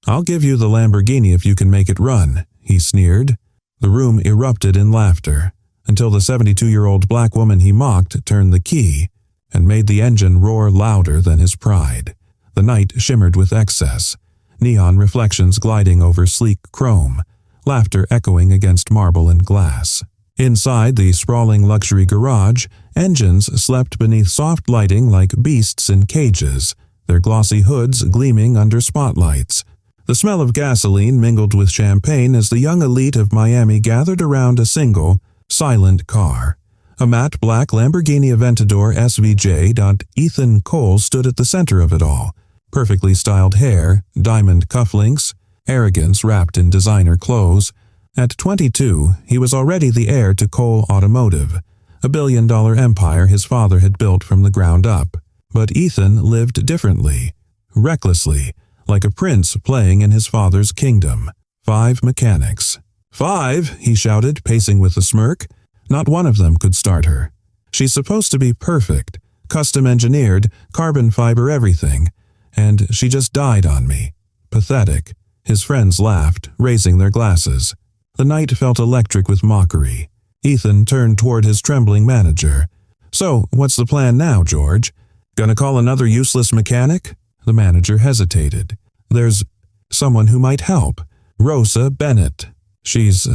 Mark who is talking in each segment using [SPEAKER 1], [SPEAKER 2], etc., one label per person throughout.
[SPEAKER 1] "I'll give you the Lamborghini if you can make it run," he sneered. The room erupted in laughter, until the 72-year-old black woman he mocked turned the key and made the engine roar louder than his pride. The night shimmered with excess, neon reflections gliding over sleek chrome, laughter echoing against marble and glass. Inside the sprawling luxury garage, engines slept beneath soft lighting like beasts in cages, their glossy hoods gleaming under spotlights. The smell of gasoline mingled with champagne as the young elite of Miami gathered around a single, silent car. A matte black Lamborghini Aventador SVJ. Ethan Cole stood at the center of it all. Perfectly styled hair, diamond cufflinks, arrogance wrapped in designer clothes. At 22, he was already the heir to Cole Automotive, a billion-dollar empire his father had built from the ground up. But Ethan lived differently, recklessly, like a prince playing in his father's kingdom. 5 mechanics. 5, he shouted, pacing with a smirk. Not one of them could start her. She's supposed to be perfect, custom-engineered, carbon fiber everything, and she just died on me. Pathetic. His friends laughed, raising their glasses. The night felt electric with mockery. Ethan turned toward his trembling manager. "So, what's the plan now, George? Gonna call another useless mechanic?" The manager hesitated. "There's someone who might help. Rosa Bennett. She's,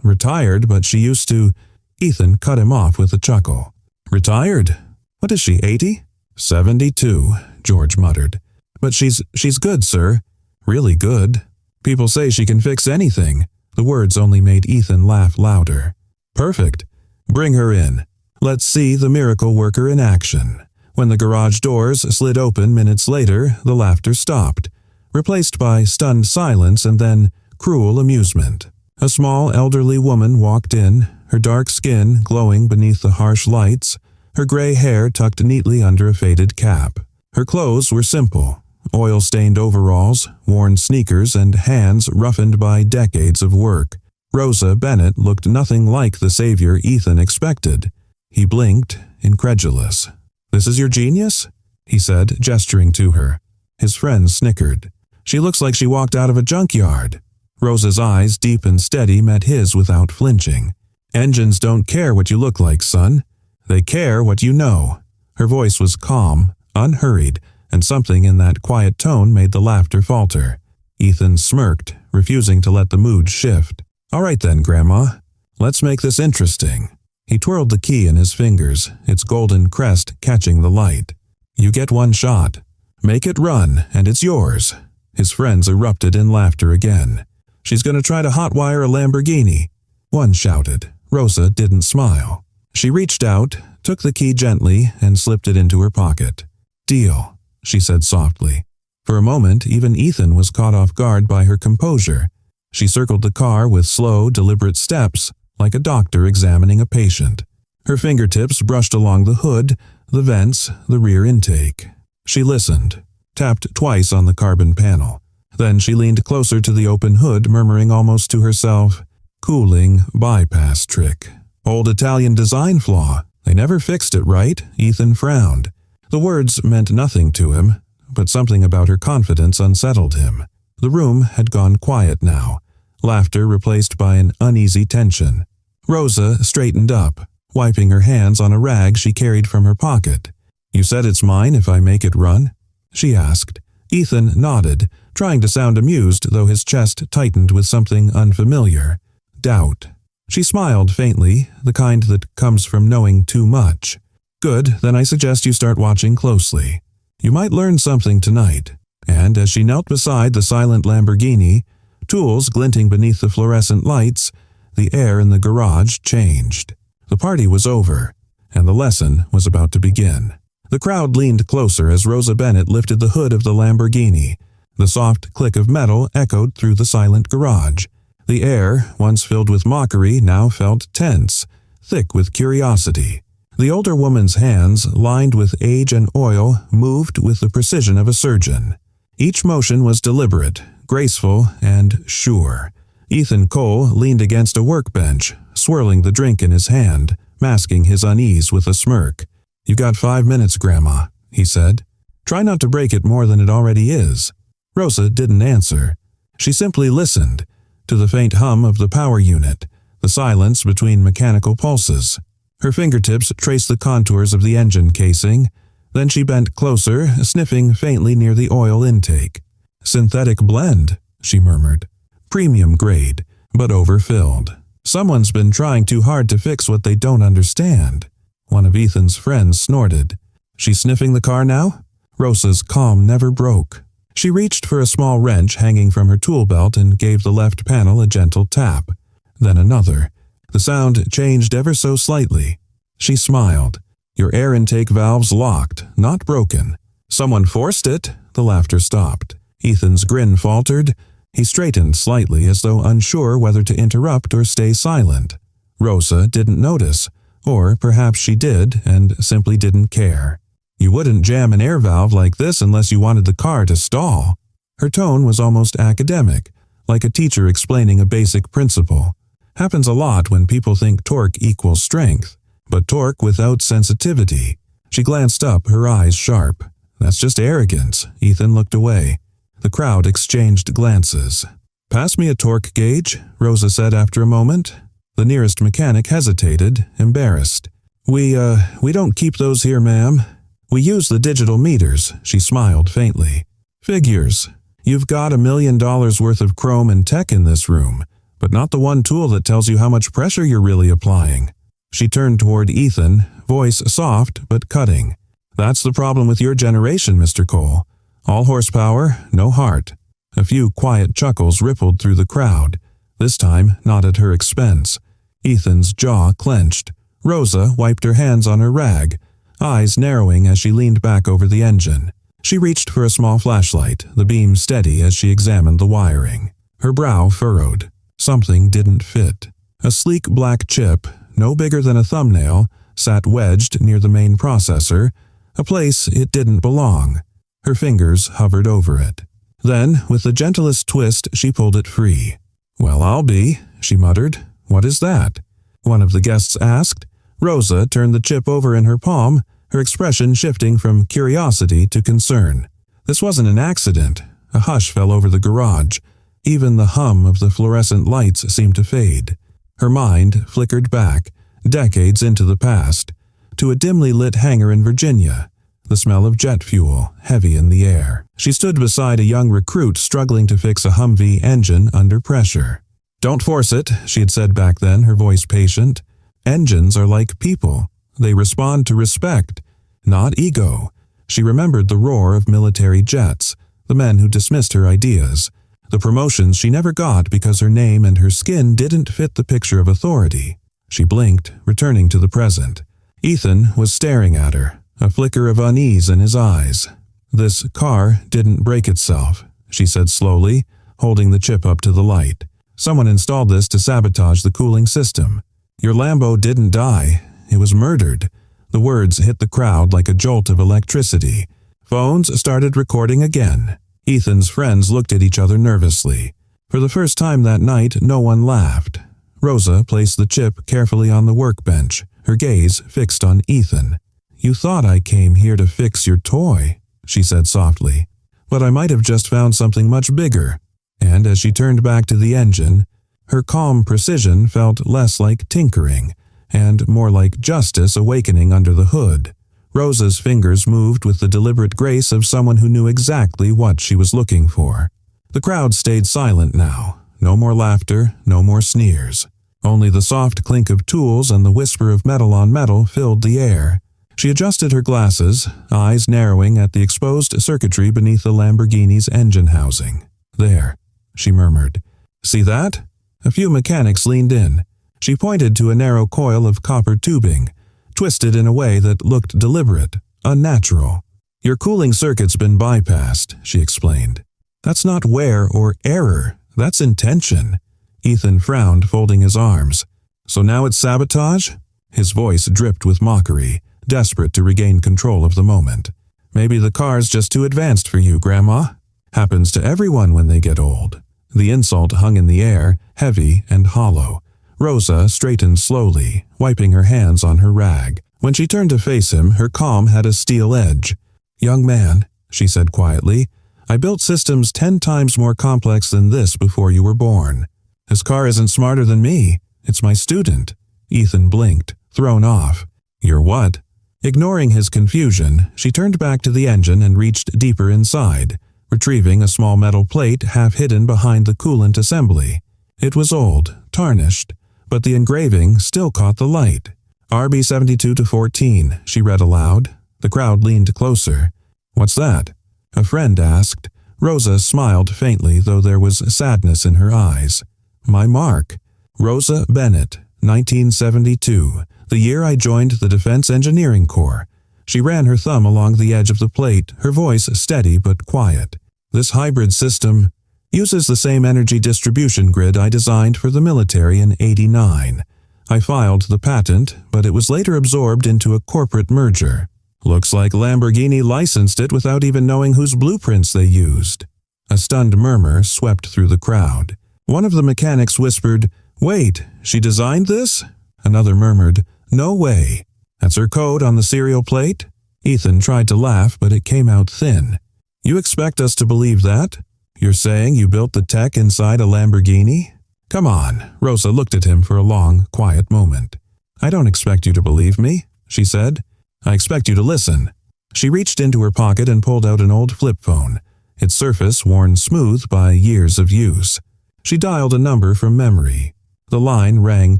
[SPEAKER 1] retired, but she used to—" Ethan cut him off with a chuckle. "Retired? What is she, 80? 72, George muttered. "But she's good, sir. Really good. People say she can fix anything." The words only made Ethan laugh louder. "Perfect. Bring her in. Let's see the miracle worker in action." When the garage doors slid open minutes later, the laughter stopped, replaced by stunned silence and then cruel amusement. A small elderly woman walked in, her dark skin glowing beneath the harsh lights, her gray hair tucked neatly under a faded cap. Her clothes were simple, oil-stained overalls, worn sneakers, and hands roughened by decades of work. Rosa Bennett looked nothing like the savior Ethan expected. He blinked, incredulous. "This is your genius?" he said, gesturing to her. His friends snickered. "She looks like she walked out of a junkyard." Rosa's eyes, deep and steady, met his without flinching. "Engines don't care what you look like, son. They care what you know." Her voice was calm, unhurried, and something in that quiet tone made the laughter falter. Ethan smirked, refusing to let the mood shift. "All right then, Grandma. Let's make this interesting." He twirled the key in his fingers, its golden crest catching the light. "You get one shot. Make it run, and it's yours." His friends erupted in laughter again. "She's going to try to hotwire a Lamborghini," one shouted. Rosa didn't smile. She reached out, took the key gently, and slipped it into her pocket. "Deal," she said softly. For a moment, even Ethan was caught off guard by her composure. She circled the car with slow, deliberate steps, like a doctor examining a patient. Her fingertips brushed along the hood, the vents, the rear intake. She listened, tapped twice on the carbon panel. Then she leaned closer to the open hood, murmuring almost to herself, "Cooling bypass trick. Old Italian design flaw. They never fixed it right." Ethan frowned. The words meant nothing to him, but something about her confidence unsettled him. The room had gone quiet now, laughter replaced by an uneasy tension. Rosa straightened up, wiping her hands on a rag she carried from her pocket. "You said it's mine if I make it run?" she asked. Ethan nodded, trying to sound amused, though his chest tightened with something unfamiliar. Doubt. She smiled faintly, the kind that comes from knowing too much. "Good, then I suggest you start watching closely. You might learn something tonight." And as she knelt beside the silent Lamborghini, tools glinting beneath the fluorescent lights, the air in the garage changed. The party was over, and the lesson was about to begin. The crowd leaned closer as Rosa Bennett lifted the hood of the Lamborghini. The soft click of metal echoed through the silent garage. The air, once filled with mockery, now felt tense, thick with curiosity. The older woman's hands, lined with age and oil, moved with the precision of a surgeon. Each motion was deliberate, graceful, and sure. Ethan Cole leaned against a workbench, swirling the drink in his hand, masking his unease with a smirk. "You got 5 minutes, Grandma," he said. "Try not to break it more than it already is." Rosa didn't answer. She simply listened to the faint hum of the power unit, the silence between mechanical pulses. Her fingertips traced the contours of the engine casing. Then she bent closer, sniffing faintly near the oil intake. "Synthetic blend," she murmured. "Premium grade, but overfilled. Someone's been trying too hard to fix what they don't understand." One of Ethan's friends snorted. "She's sniffing the car now?" Rosa's calm never broke. She reached for a small wrench hanging from her tool belt and gave the left panel a gentle tap. Then another. The sound changed ever so slightly. She smiled. "Your air intake valve's locked, not broken." "Someone forced it." The laughter stopped. Ethan's grin faltered. He straightened slightly as though unsure whether to interrupt or stay silent. Rosa didn't notice, or perhaps she did and simply didn't care. "You wouldn't jam an air valve like this unless you wanted the car to stall." Her tone was almost academic, like a teacher explaining a basic principle. Happens a lot when people think torque equals strength, but torque without sensitivity. She glanced up, her eyes sharp. "That's just arrogance." Ethan looked away. The crowd exchanged glances. "Pass me a torque gauge," Rosa said after a moment. The nearest mechanic hesitated, embarrassed. We don't keep those here, ma'am." "We use the digital meters," she smiled faintly. "Figures. You've got $1 million worth of chrome and tech in this room, but not the one tool that tells you how much pressure you're really applying." She turned toward Ethan, voice soft but cutting. "That's the problem with your generation, Mr. Cole. All horsepower, no heart." A few quiet chuckles rippled through the crowd, this time not at her expense. Ethan's jaw clenched. Rosa wiped her hands on her rag, eyes narrowing as she leaned back over the engine. She reached for a small flashlight, the beam steady as she examined the wiring. Her brow furrowed. Something didn't fit. A sleek black chip, no bigger than a thumbnail, sat wedged near the main processor, a place it didn't belong. Her fingers hovered over it. Then, with the gentlest twist, she pulled it free. "Well, I'll be," she muttered. "What is that?" one of the guests asked. Rosa turned the chip over in her palm, her expression shifting from curiosity to concern. This wasn't an accident. A hush fell over the garage. Even the hum of the fluorescent lights seemed to fade. Her mind flickered back, decades into the past, to a dimly lit hangar in Virginia, the smell of jet fuel heavy in the air. She stood beside a young recruit struggling to fix a Humvee engine under pressure. "Don't force it," she had said back then, her voice patient. "Engines are like people. They respond to respect, not ego." She remembered the roar of military jets, the men who dismissed her ideas, the promotions she never got because her name and her skin didn't fit the picture of authority. She blinked, returning to the present. Ethan was staring at her, a flicker of unease in his eyes. "This car didn't break itself," she said slowly, holding the chip up to the light. "Someone installed this to sabotage the cooling system. Your Lambo didn't die. It was murdered." The words hit the crowd like a jolt of electricity. Phones started recording again. Ethan's friends looked at each other nervously. For the first time that night, no one laughed. Rosa placed the chip carefully on the workbench, her gaze fixed on Ethan. "You thought I came here to fix your toy," she said softly. "But I might have just found something much bigger." And as she turned back to the engine, her calm precision felt less like tinkering and more like justice awakening under the hood. Rosa's fingers moved with the deliberate grace of someone who knew exactly what she was looking for. The crowd stayed silent now. No more laughter, no more sneers. Only the soft clink of tools and the whisper of metal on metal filled the air. She adjusted her glasses, eyes narrowing at the exposed circuitry beneath the Lamborghini's engine housing. "There," she murmured. "See that?" A few mechanics leaned in. She pointed to a narrow coil of copper tubing, twisted in a way that looked deliberate, unnatural. "Your cooling circuit's been bypassed," she explained. "That's not wear or error, that's intention." Ethan frowned, folding his arms. "So now it's sabotage?" His voice dripped with mockery, desperate to regain control of the moment. "Maybe the car's just too advanced for you, Grandma. Happens to everyone when they get old." The insult hung in the air, heavy and hollow. Rosa straightened slowly, wiping her hands on her rag. When she turned to face him, her calm had a steel edge. "Young man," she said quietly, I built systems 10 times more complex than this before you were born. This car isn't smarter than me. It's my student." Ethan blinked, thrown off. "Your what?" Ignoring his confusion, she turned back to the engine and reached deeper inside, retrieving a small metal plate half hidden behind the coolant assembly. It was old, tarnished, but the engraving still caught the light. "RB72-14, she read aloud. The crowd leaned closer. "What's that?" a friend asked. Rosa smiled faintly, though there was sadness in her eyes. "My mark. Rosa Bennett, 1972, the year I joined the Defense Engineering Corps." She ran her thumb along the edge of the plate, her voice steady but quiet. "This hybrid system uses the same energy distribution grid I designed for the military in '89. I filed the patent, but it was later absorbed into a corporate merger. Looks like Lamborghini licensed it without even knowing whose blueprints they used." A stunned murmur swept through the crowd. One of the mechanics whispered, "Wait, she designed this?" Another murmured, "No way. That's her code on the serial plate?" Ethan tried to laugh, but it came out thin. "You expect us to believe that? You're saying you built the tech inside a Lamborghini?" "Come on." Rosa looked at him for a long, quiet moment. "I don't expect you to believe me," she said. "I expect you to listen." She reached into her pocket and pulled out an old flip phone, its surface worn smooth by years of use. She dialed a number from memory. The line rang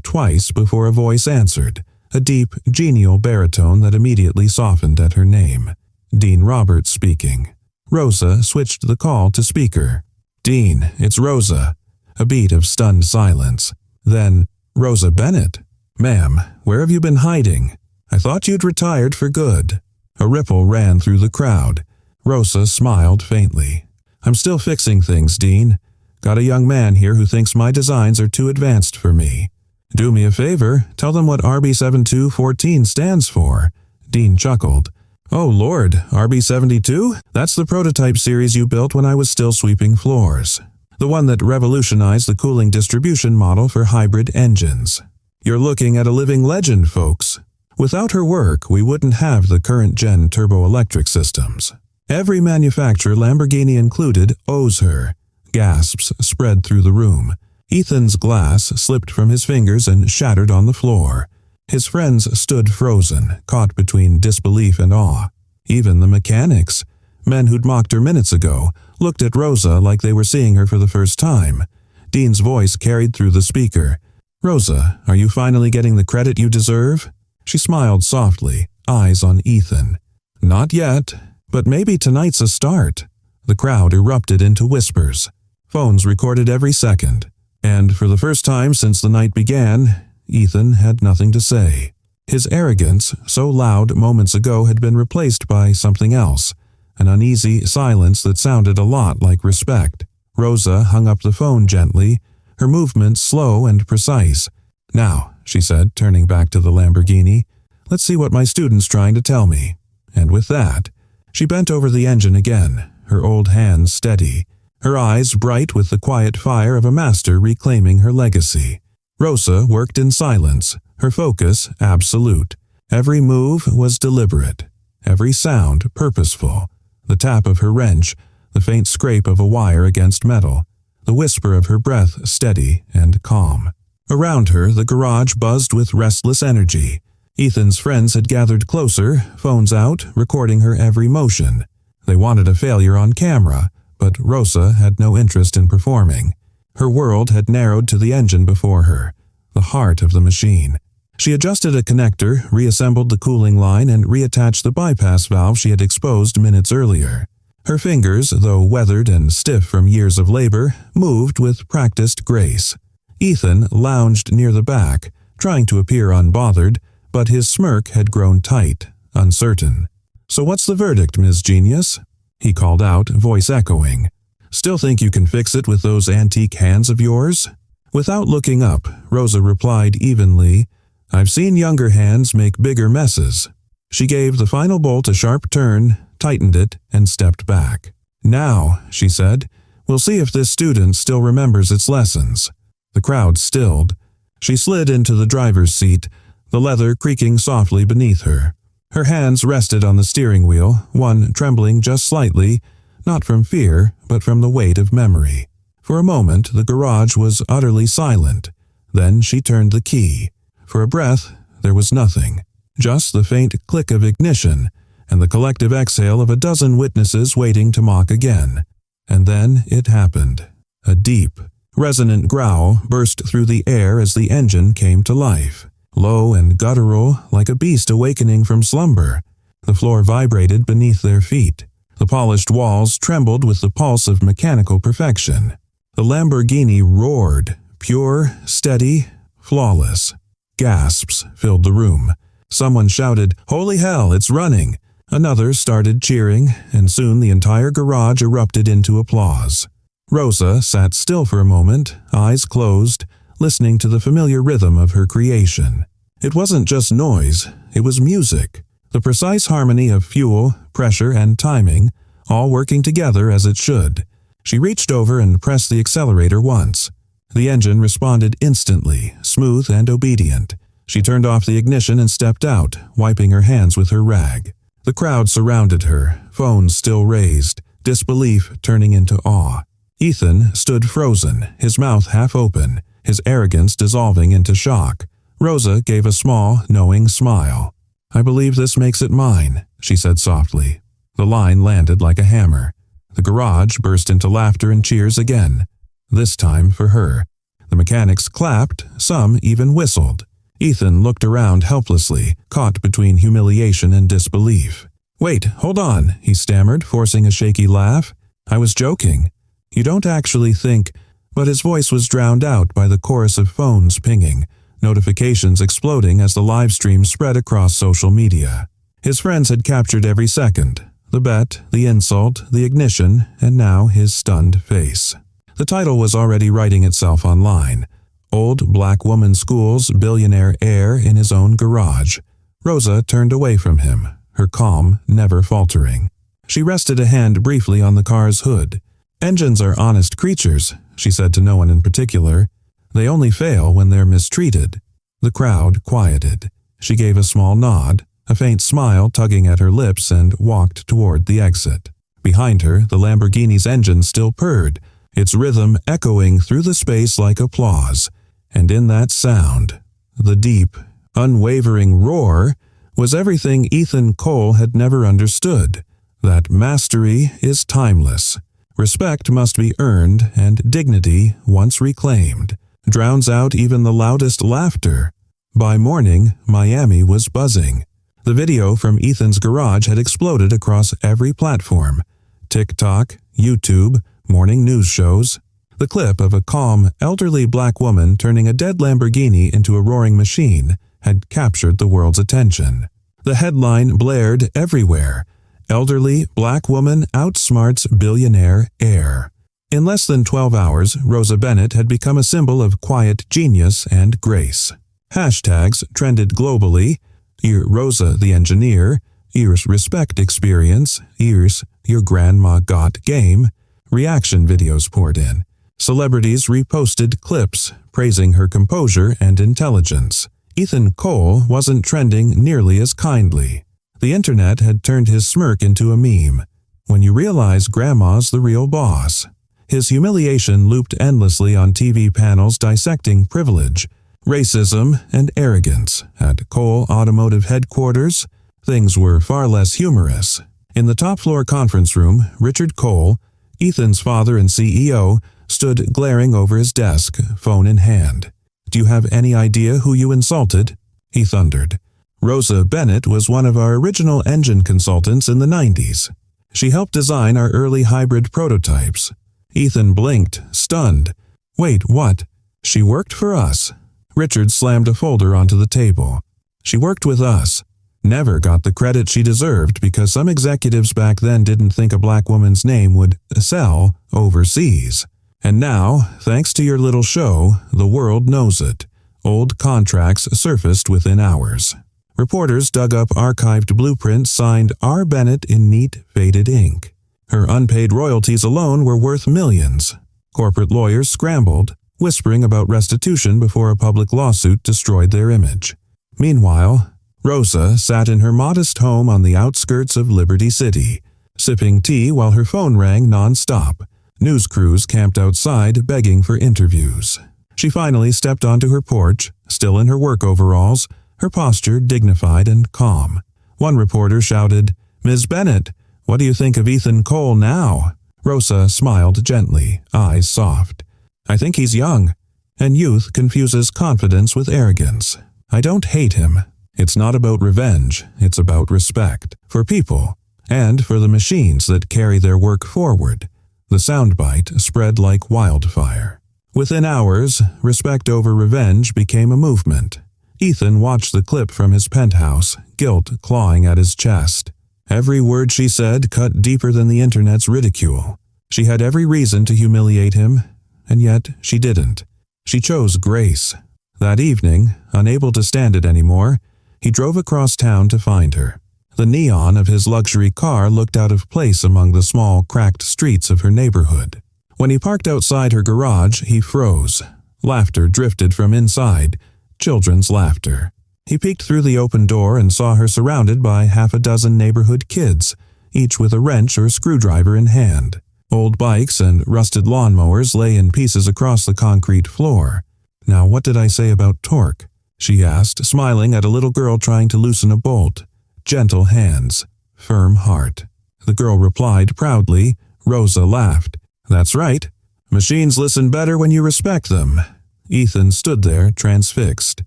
[SPEAKER 1] twice before a voice answered, a deep, genial baritone that immediately softened at her name. Dean Roberts speaking. Rosa switched the call to speaker. "Dean, it's Rosa." A beat of stunned silence. Then, "Rosa Bennett? Ma'am, where have you been hiding? I thought you'd retired for good." A ripple ran through the crowd. Rosa smiled faintly. "I'm still fixing things, Dean. Got a young man here who thinks my designs are too advanced for me. Do me a favor, tell them what RB72-14 stands for." Dean chuckled. "Oh Lord, RB72? That's the prototype series you built when I was still sweeping floors. The one that revolutionized the cooling distribution model for hybrid engines. You're looking at a living legend, folks. Without her work, we wouldn't have the current-gen turboelectric systems. Every manufacturer, Lamborghini included, owes her." Gasps spread through the room. Ethan's glass slipped from his fingers and shattered on the floor. His friends stood frozen, caught between disbelief and awe. Even the mechanics, men who'd mocked her minutes ago, looked at Rosa like they were seeing her for the first time. Dean's voice carried through the speaker. "Rosa, are you finally getting the credit you deserve?" She smiled softly, eyes on Ethan. "Not yet, but maybe tonight's a start." The crowd erupted into whispers. Phones recorded every second. And for the first time since the night began, Ethan had nothing to say. His arrogance, so loud moments ago, had been replaced by something else, an uneasy silence that sounded a lot like respect. Rosa hung up the phone gently, her movements slow and precise. "Now," she said, turning back to the Lamborghini, "let's see what my student's trying to tell me." And with that, she bent over the engine again, her old hands steady, her eyes bright with the quiet fire of a master reclaiming her legacy. Rosa worked in silence, her focus absolute. Every move was deliberate, every sound purposeful. The tap of her wrench, the faint scrape of a wire against metal, the whisper of her breath steady and calm. Around her, the garage buzzed with restless energy. Ethan's friends had gathered closer, phones out, recording her every motion. They wanted a failure on camera, but Rosa had no interest in performing. Her world had narrowed to the engine before her, the heart of the machine. She adjusted a connector, reassembled the cooling line, and reattached the bypass valve she had exposed minutes earlier. Her fingers, though weathered and stiff from years of labor, moved with practiced grace. Ethan lounged near the back, trying to appear unbothered, but his smirk had grown tight, uncertain. "So what's the verdict, Ms. Genius?" he called out, voice echoing. "Still think you can fix it with those antique hands of yours?" Without looking up, Rosa replied evenly, "I've seen younger hands make bigger messes." She gave the final bolt a sharp turn, tightened it, and stepped back. "Now," she said, "we'll see if this student still remembers its lessons." The crowd stilled. She slid into the driver's seat, the leather creaking softly beneath her. Her hands rested on the steering wheel, one trembling just slightly, not from fear, but from the weight of memory. For a moment, the garage was utterly silent. Then she turned the key. For a breath, there was nothing. Just the faint click of ignition and the collective exhale of a dozen witnesses waiting to mock again. And then it happened. A deep, resonant growl burst through the air as the engine came to life. Low and guttural, like a beast awakening from slumber. The floor vibrated beneath their feet. The polished walls trembled with the pulse of mechanical perfection. The Lamborghini roared, pure, steady, flawless. Gasps filled the room. Someone shouted, "Holy hell, it's running!" Another started cheering, and soon the entire garage erupted into applause. Rosa sat still for a moment, eyes closed, listening to the familiar rhythm of her creation. It wasn't just noise, it was music. The precise harmony of fuel, pressure, and timing, all working together as it should. She reached over and pressed the accelerator once. The engine responded instantly, smooth and obedient. She turned off the ignition and stepped out, wiping her hands with her rag. The crowd surrounded her, phones still raised, disbelief turning into awe. Ethan stood frozen, his mouth half open, his arrogance dissolving into shock. Rosa gave a small, knowing smile. "I believe this makes it mine," she said softly. The line landed like a hammer. The garage burst into laughter and cheers again. This time for her. The mechanics clapped, some even whistled. Ethan looked around helplessly, caught between humiliation and disbelief. "Wait, hold on," he stammered, forcing a shaky laugh. "I was joking. You don't actually think—" But his voice was drowned out by the chorus of phones pinging, notifications exploding as the live stream spread across social media. His friends had captured every second. The bet, the insult, the ignition, and now his stunned face. The title was already writing itself online. Old black woman schools billionaire heir in his own garage. Rosa turned away from him, her calm never faltering. She rested a hand briefly on the car's hood. "Engines are honest creatures," she said to no one in particular. "They only fail when they're mistreated." The crowd quieted. She gave a small nod, a faint smile tugging at her lips, and walked toward the exit. Behind her, the Lamborghini's engine still purred, its rhythm echoing through the space like applause. And in that sound, the deep, unwavering roar, was everything Ethan Cole had never understood. That mastery is timeless. Respect must be earned, and dignity, once reclaimed, drowns out even the loudest laughter. By morning, Miami was buzzing. The video from Ethan's garage had exploded across every platform. TikTok, YouTube, morning news shows. The clip of a calm, elderly black woman turning a dead Lamborghini into a roaring machine had captured the world's attention. The headline blared everywhere. Elderly black woman outsmarts billionaire heir. In less than 12 hours, Rosa Bennett had become a symbol of quiet genius and grace. Hashtags trended globally. "Ear Rosa the engineer," "Ears respect experience," "Ears your grandma got game." Reaction videos poured in. Celebrities reposted clips, praising her composure and intelligence. Ethan Cole wasn't trending nearly as kindly. The internet had turned his smirk into a meme. When you realize Grandma's the real boss. His humiliation looped endlessly on TV panels dissecting privilege, racism, and arrogance. At Cole Automotive headquarters, things were far less humorous. In the top-floor conference room, Richard Cole, Ethan's father and CEO, stood glaring over his desk, phone in hand. "Do you have any idea who you insulted?" he thundered. "Rosa Bennett was one of our original engine consultants in the 90s. She helped design our early hybrid prototypes." Ethan blinked, stunned. "Wait, what? She worked for us?" Richard slammed a folder onto the table. "She worked with us. Never got the credit she deserved because some executives back then didn't think a black woman's name would sell overseas. And now, thanks to your little show, the world knows it. Old contracts surfaced within hours. Reporters dug up archived blueprints signed R. Bennett in neat, faded ink. Her unpaid royalties alone were worth millions. Corporate lawyers scrambled, whispering about restitution before a public lawsuit destroyed their image. Meanwhile, Rosa sat in her modest home on the outskirts of Liberty City, sipping tea while her phone rang non-stop. News crews camped outside begging for interviews. She finally stepped onto her porch, still in her work overalls, her posture dignified and calm. One reporter shouted, "Ms. Bennett, what do you think of Ethan Cole now?" Rosa smiled gently, eyes soft. "I think he's young, and youth confuses confidence with arrogance. I don't hate him. It's not about revenge, it's about respect. For people, and for the machines that carry their work forward." The soundbite spread like wildfire. Within hours, respect over revenge became a movement. Ethan watched the clip from his penthouse, guilt clawing at his chest. Every word she said cut deeper than the internet's ridicule. She had every reason to humiliate him, and yet she didn't. She chose grace. That evening, unable to stand it anymore, he drove across town to find her. The neon of his luxury car looked out of place among the small, cracked streets of her neighborhood. When he parked outside her garage, he froze. Laughter drifted from inside, children's laughter. He peeked through the open door and saw her surrounded by half a dozen neighborhood kids, each with a wrench or screwdriver in hand. Old bikes and rusted lawnmowers lay in pieces across the concrete floor. "Now what did I say about torque?" she asked, smiling at a little girl trying to loosen a bolt. Gentle hands, firm heart. The girl replied proudly. Rosa laughed. "That's right. Machines listen better when you respect them." Ethan stood there, transfixed.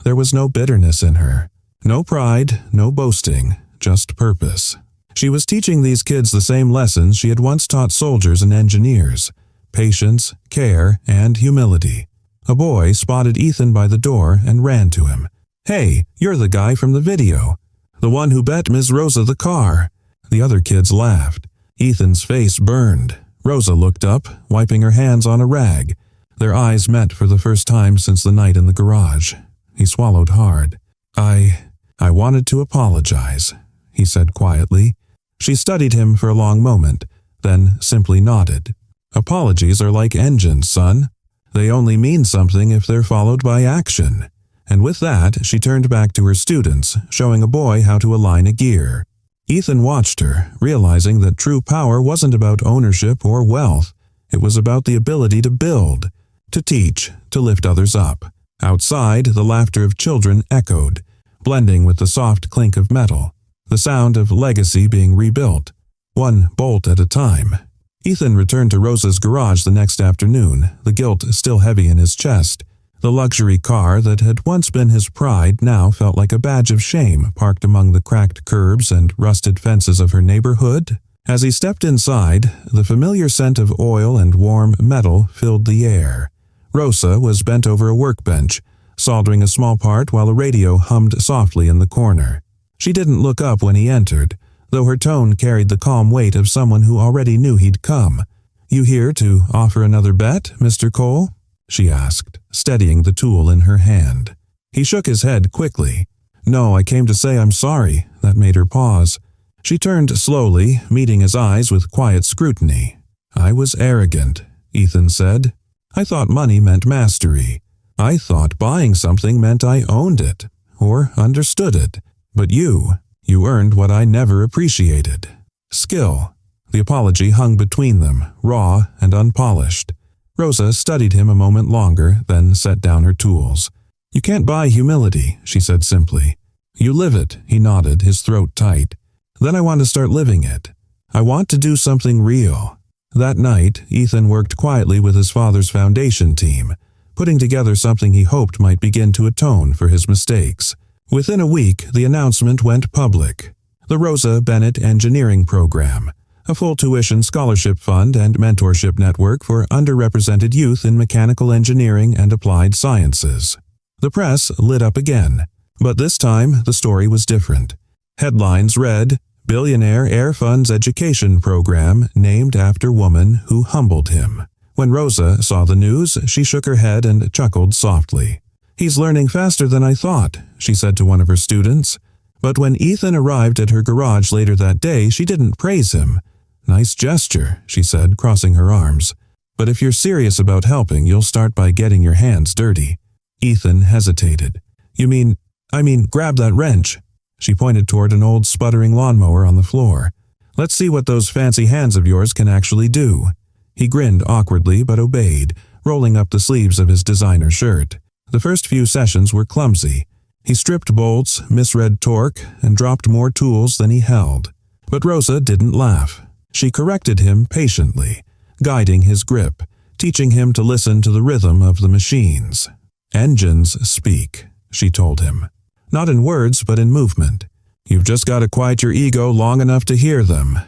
[SPEAKER 1] There was no bitterness in her. No pride, no boasting, just purpose. She was teaching these kids the same lessons she had once taught soldiers and engineers: patience, care, and humility. A boy spotted Ethan by the door and ran to him. "Hey, you're the guy from the video. The one who bet Ms. Rosa the car." The other kids laughed. Ethan's face burned. Rosa looked up, wiping her hands on a rag. Their eyes met for the first time since the night in the garage. He swallowed hard. I wanted to apologize," he said quietly. She studied him for a long moment, then simply nodded. "Apologies are like engines, son. They only mean something if they're followed by action." And with that, she turned back to her students, showing a boy how to align a gear. Ethan watched her, realizing that true power wasn't about ownership or wealth. It was about the ability to build, to teach, to lift others up. Outside, the laughter of children echoed, blending with the soft clink of metal, the sound of legacy being rebuilt, one bolt at a time. Ethan returned to Rosa's garage the next afternoon, the guilt still heavy in his chest. The luxury car that had once been his pride now felt like a badge of shame parked among the cracked curbs and rusted fences of her neighborhood. As he stepped inside, the familiar scent of oil and warm metal filled the air. Rosa was bent over a workbench, soldering a small part while a radio hummed softly in the corner. She didn't look up when he entered, though her tone carried the calm weight of someone who already knew he'd come. "You here to offer another bet, Mr. Cole?" she asked, steadying the tool in her hand. He shook his head quickly. "No, I came to say I'm sorry." That made her pause. She turned slowly, meeting his eyes with quiet scrutiny. "I was arrogant," Ethan said. "I thought money meant mastery. I thought buying something meant I owned it, or understood it. But you earned what I never appreciated. Skill." The apology hung between them, raw and unpolished. Rosa studied him a moment longer, then set down her tools. "You can't buy humility," she said simply. "You live it," he nodded, his throat tight. "Then I want to start living it. I want to do something real." That night, Ethan worked quietly with his father's foundation team, putting together something he hoped might begin to atone for his mistakes. Within a week, the announcement went public. The Rosa Bennett Engineering Program, a full tuition scholarship fund and mentorship network for underrepresented youth in mechanical engineering and applied sciences. The press lit up again, but this time the story was different. Headlines read, "Billionaire Air Fund's Education Program named after woman who humbled him." When Rosa saw the news, she shook her head and chuckled softly. "He's learning faster than I thought," she said to one of her students. But when Ethan arrived at her garage later that day, she didn't praise him. "Nice gesture," she said, crossing her arms. "But if you're serious about helping, you'll start by getting your hands dirty." Ethan hesitated. I mean, grab that wrench." She pointed toward an old sputtering lawnmower on the floor. Let's see what those fancy hands of yours can actually do." He grinned awkwardly but obeyed, rolling up the sleeves of his designer shirt. The first few sessions were clumsy. He stripped bolts, misread torque, and dropped more tools than he held. But Rosa didn't laugh. She corrected him patiently, guiding his grip, teaching him to listen to the rhythm of the machines. "Engines speak," she told him. "Not in words, but in movement. You've just got to quiet your ego long enough to hear them."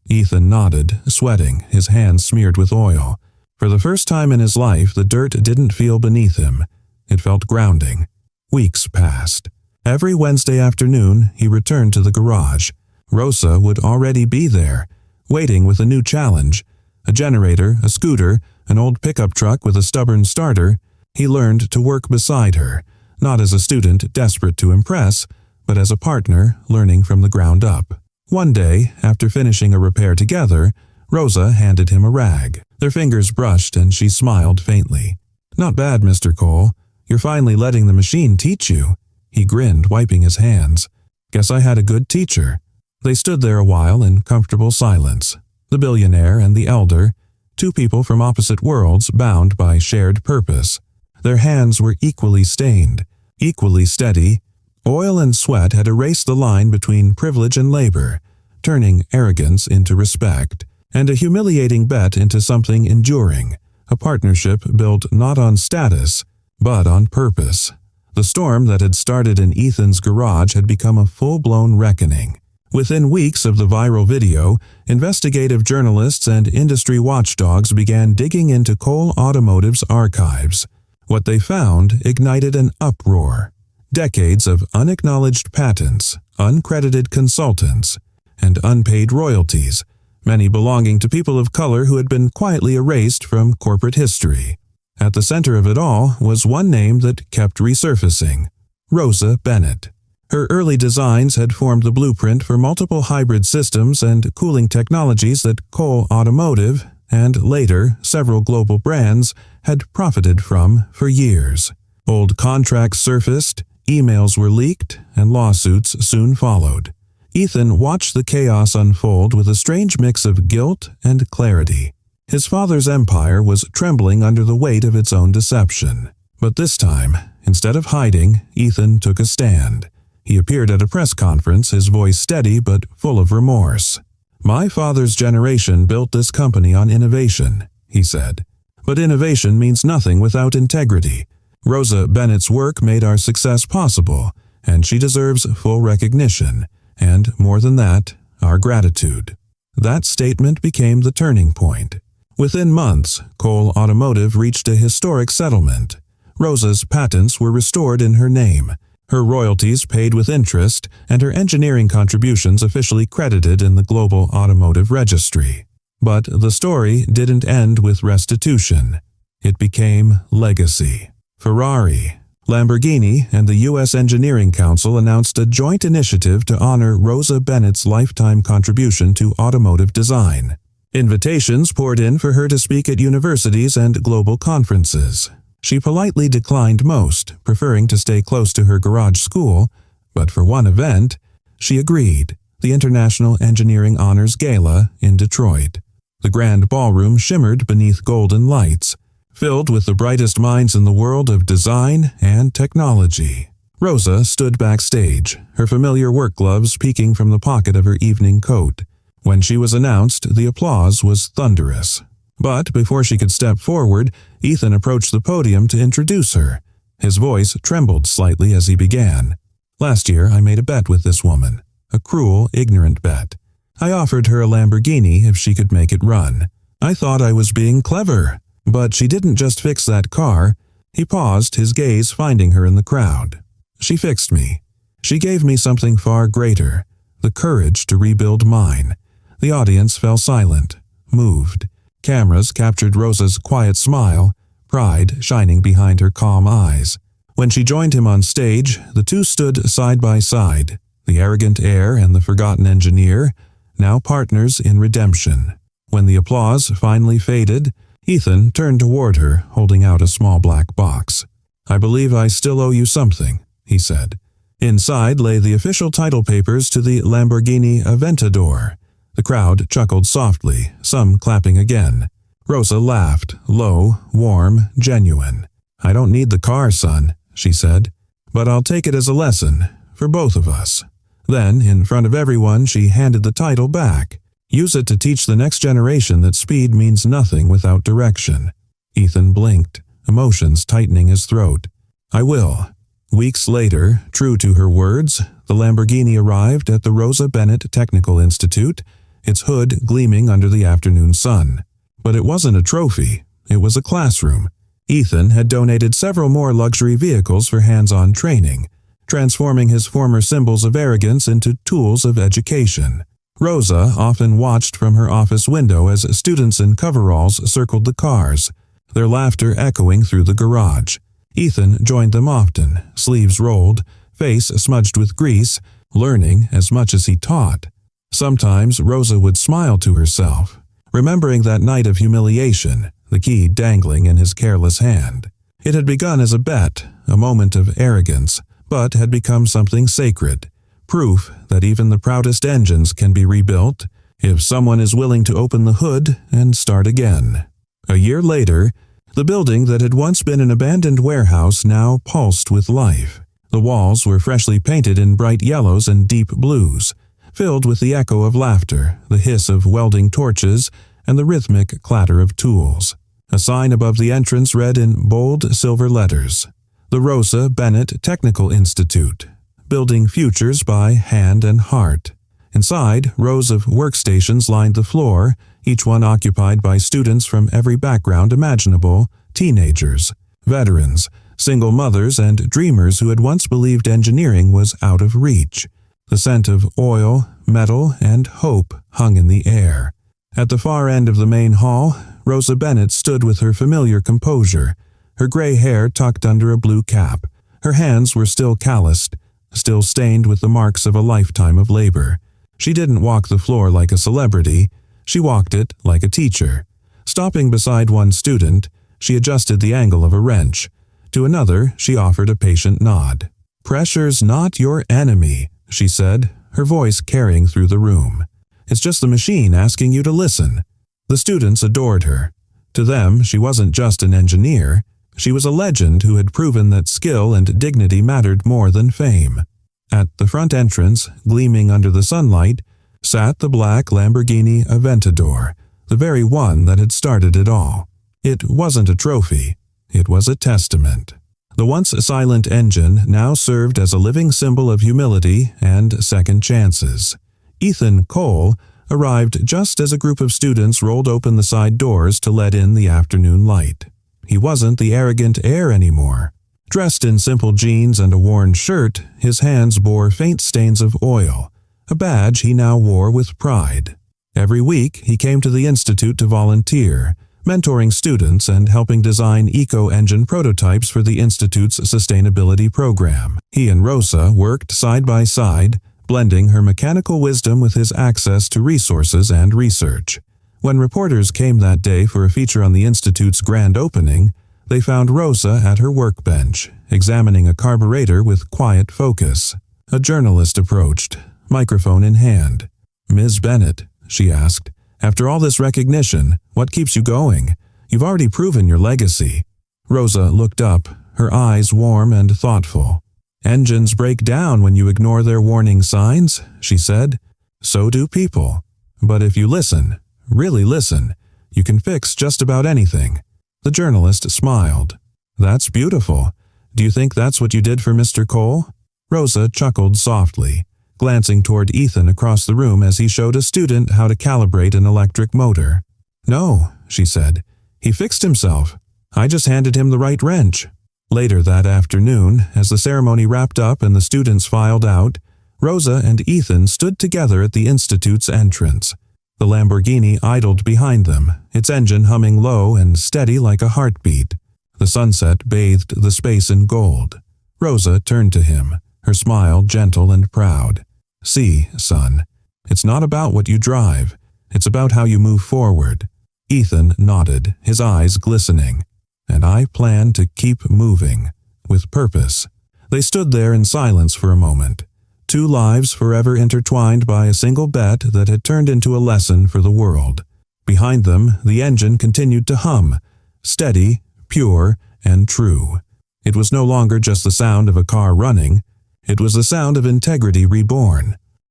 [SPEAKER 1] Ethan nodded, sweating, his hands smeared with oil. For the first time in his life, the dirt didn't feel beneath him. It felt grounding. Weeks passed. Every Wednesday afternoon, he returned to the garage. Rosa would already be there, waiting with a new challenge. A generator, a scooter, an old pickup truck with a stubborn starter. He learned to work beside her, not as a student desperate to impress, but as a partner learning from the ground up. One day, after finishing a repair together, Rosa handed him a rag. Their fingers brushed and she smiled faintly. "Not bad, Mr. Cole. You're finally letting the machine teach you." He grinned, wiping his hands. "Guess I had a good teacher." They stood there a while in comfortable silence. The billionaire and the elder, two people from opposite worlds bound by shared purpose. Their hands were equally stained, equally steady. Oil and sweat had erased the line between privilege and labor, turning arrogance into respect, and a humiliating bet into something enduring, a partnership built not on status, but on purpose. The storm that had started in Ethan's garage had become a full-blown reckoning. Within weeks of the viral video, investigative journalists and industry watchdogs began digging into Cole Automotive's archives. What they found ignited an uproar. Decades of unacknowledged patents, uncredited consultants, and unpaid royalties, many belonging to people of color who had been quietly erased from corporate history. At the center of it all was one name that kept resurfacing: Rosa Bennett. Her early designs had formed the blueprint for multiple hybrid systems and cooling technologies that Cole Automotive, and later several global brands, had profited from for years. Old contracts surfaced, emails were leaked, and lawsuits soon followed. Ethan watched the chaos unfold with a strange mix of guilt and clarity. His father's empire was trembling under the weight of its own deception. But this time, instead of hiding, Ethan took a stand. He appeared at a press conference, his voice steady but full of remorse. "My father's generation built this company on innovation," he said. "But innovation means nothing without integrity. Rosa Bennett's work made our success possible, and she deserves full recognition, and, more than that, our gratitude." That statement became the turning point. Within months, Cole Automotive reached a historic settlement. Rosa's patents were restored in her name, her royalties paid with interest, and her engineering contributions officially credited in the global automotive registry. But the story didn't end with restitution. It became legacy. Ferrari, Lamborghini, and the U.S. Engineering Council announced a joint initiative to honor Rosa Bennett's lifetime contribution to automotive design. Invitations poured in for her to speak at universities and global conferences. She politely declined most, preferring to stay close to her garage school, but for one event, she agreed: the International Engineering Honors Gala in Detroit. The grand ballroom shimmered beneath golden lights, filled with the brightest minds in the world of design and technology. Rosa stood backstage, her familiar work gloves peeking from the pocket of her evening coat. When she was announced, the applause was thunderous. But before she could step forward, Ethan approached the podium to introduce her. His voice trembled slightly as he began. "Last year, I made a bet with this woman. A cruel, ignorant bet. I offered her a Lamborghini if she could make it run. I thought I was being clever. But she didn't just fix that car." He paused, his gaze finding her in the crowd. "She fixed me. She gave me something far greater, the courage to rebuild mine." The audience fell silent, moved. Cameras captured Rosa's quiet smile, pride shining behind her calm eyes. When she joined him on stage, the two stood side by side, the arrogant heir and the forgotten engineer, now partners in redemption. When the applause finally faded, Ethan turned toward her, holding out a small black box. "I believe I still owe you something," he said. Inside lay the official title papers to the Lamborghini Aventador. The crowd chuckled softly, some clapping again. Rosa laughed, low, warm, genuine. "I don't need the car, son," she said, "but I'll take it as a lesson, for both of us." Then, in front of everyone, she handed the title back. "Use it to teach the next generation that speed means nothing without direction." Ethan blinked, emotions tightening his throat. "I will." Weeks later, true to her words, the Lamborghini arrived at the Rosa Bennett Technical Institute, its hood gleaming under the afternoon sun. But it wasn't a trophy, it was a classroom. Ethan had donated several more luxury vehicles for hands-on training, transforming his former symbols of arrogance into tools of education. Rosa often watched from her office window as students in coveralls circled the cars, their laughter echoing through the garage. Ethan joined them often, sleeves rolled, face smudged with grease, learning as much as he taught. Sometimes Rosa would smile to herself, remembering that night of humiliation, the key dangling in his careless hand. It had begun as a bet, a moment of arrogance, but had become something sacred, proof that even the proudest engines can be rebuilt if someone is willing to open the hood and start again. A year later, the building that had once been an abandoned warehouse now pulsed with life. The walls were freshly painted in bright yellows and deep blues, filled with the echo of laughter, the hiss of welding torches, and the rhythmic clatter of tools. A sign above the entrance read in bold silver letters, "The Rosa Bennett Technical Institute, building futures by hand and heart." Inside, rows of workstations lined the floor, each one occupied by students from every background imaginable, teenagers, veterans, single mothers, and dreamers who had once believed engineering was out of reach. The scent of oil, metal, and hope hung in the air. At the far end of the main hall, Rosa Bennett stood with her familiar composure, her gray hair tucked under a blue cap. Her hands were still calloused, still stained with the marks of a lifetime of labor. She didn't walk the floor like a celebrity, she walked it like a teacher. Stopping beside one student, she adjusted the angle of a wrench. To another, she offered a patient nod. "Pressure's not your enemy," she said, her voice carrying through the room. "It's just the machine asking you to listen." The students adored her. To them, she wasn't just an engineer. She was a legend who had proven that skill and dignity mattered more than fame. At the front entrance, gleaming under the sunlight, sat the black Lamborghini Aventador, the very one that had started it all. It wasn't a trophy. It was a testament. The once silent engine now served as a living symbol of humility and second chances. Ethan Cole arrived just as a group of students rolled open the side doors to let in the afternoon light. He wasn't the arrogant heir anymore. Dressed in simple jeans and a worn shirt, his hands bore faint stains of oil, a badge he now wore with pride. Every week, he came to the institute to volunteer, mentoring students and helping design eco-engine prototypes for the institute's sustainability program. He and Rosa worked side by side, blending her mechanical wisdom with his access to resources and research. When reporters came that day for a feature on the institute's grand opening, they found Rosa at her workbench, examining a carburetor with quiet focus. A journalist approached, microphone in hand. "Ms. Bennett," she asked, "after all this recognition, what keeps you going? You've already proven your legacy." Rosa looked up, her eyes warm and thoughtful. "Engines break down when you ignore their warning signs," she said. "So do people. But if you listen, really listen, you can fix just about anything." The journalist smiled. "That's beautiful. Do you think that's what you did for Mr. Cole?" Rosa chuckled softly, glancing toward Ethan across the room as he showed a student how to calibrate an electric motor. "No," she said. "He fixed himself. I just handed him the right wrench." Later that afternoon, as the ceremony wrapped up and the students filed out, Rosa and Ethan stood together at the institute's entrance. The Lamborghini idled behind them, its engine humming low and steady like a heartbeat. The sunset bathed the space in gold. Rosa turned to him, her smile gentle and proud. "See, son, it's not about what you drive. It's about how you move forward." Ethan nodded, his eyes glistening. "And I plan to keep moving, with purpose." They stood there in silence for a moment, 2 lives forever intertwined by a single bet that had turned into a lesson for the world. Behind them, the engine continued to hum, steady, pure, and true. It was no longer just the sound of a car running. It was the sound of integrity reborn,